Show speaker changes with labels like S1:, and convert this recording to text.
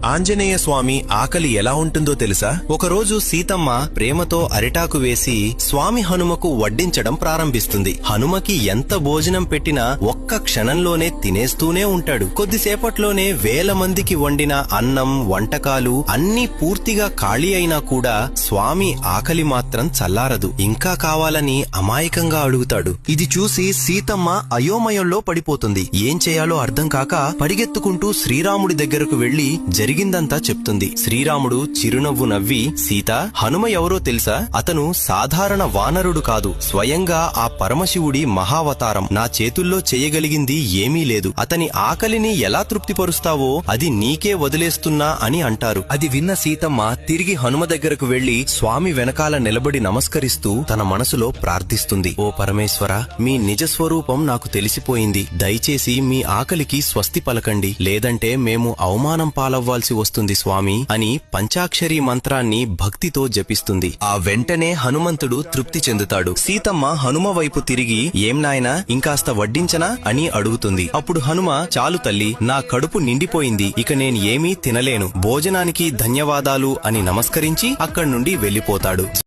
S1: ఆంజనేయ స్వామి ఆకలి ఎలా ఉంటుందో తెలుసా? ఒకరోజు సీతమ్మ ప్రేమతో అరిటాకు వేసి స్వామి హనుమకు వడ్డించడం ప్రారంభిస్తుంది. హనుమకి ఎంత భోజనం పెట్టినా ఒక్క క్షణంలోనే తినేస్తూనే ఉంటాడు. కొద్దిసేపట్లోనే వేల మందికి వండిన అన్నం, వంటకాలు అన్నీ పూర్తిగా ఖాళీ అయినా కూడా స్వామి ఆకలి మాత్రం చల్లారదు. ఇంకా కావాలని అమాయకంగా అడుగుతాడు. ఇది చూసి సీతమ్మ అయోమయంలో పడిపోతుంది. ఏం చేయాలో అర్థం కాక పరిగెత్తుకుంటూ శ్రీరాముడి దగ్గరకు వెళ్లి జరిగిందంతా చెప్తుంది. శ్రీరాముడు చిరునవ్వు నవ్వి, సీత, హనుమ ఎవరో తెలుసా? అతను సాధారణ వానరుడు కాదు, స్వయంగా ఆ పరమశివుడి మహావతారం. నా చేతుల్లో చేయగలిగింది ఏమీ లేదు. అతని ఆకలిని ఎలా తృప్తిపరుస్తావో అది నీకే వదిలేస్తున్నా అని అంటారు. అది విన్న సీతమ్మ తిరిగి హనుమ దగ్గరకు వెళ్లి స్వామి వెనకాల నిలబడి నమస్కరిస్తూ తన మనసులో ప్రార్థిస్తుంది. ఓ పరమేశ్వర, మీ నిజస్వరూపం నాకు తెలిసిపోయింది. దయచేసి మీ ఆకలికి స్వస్తి పలకండి, లేదంటే మేము అవమానం పాలవ్వాల్సి వస్తుంది స్వామి అని పంచాక్షరీ మంత్రాన్ని భక్తితో జపిస్తుంది. ఆ వెంటనే హనుమంతుడు తృప్తి చెందుతాడు. సీతమ్మ హనుమ వైపు తిరిగి, ఏం నాయనా, ఇంకాస్త వడ్డించనా అని అడుగుతుంది. అప్పుడు హనుమ, చాలు తల్లి, నా కడుపు నిండిపోయింది, ఇక నేను ఏమీ తినలేను, భోజనానికి ధన్యవాదాలు అని నమస్కరించి అక్కడ్నుండి వెళ్లిపోతాడు.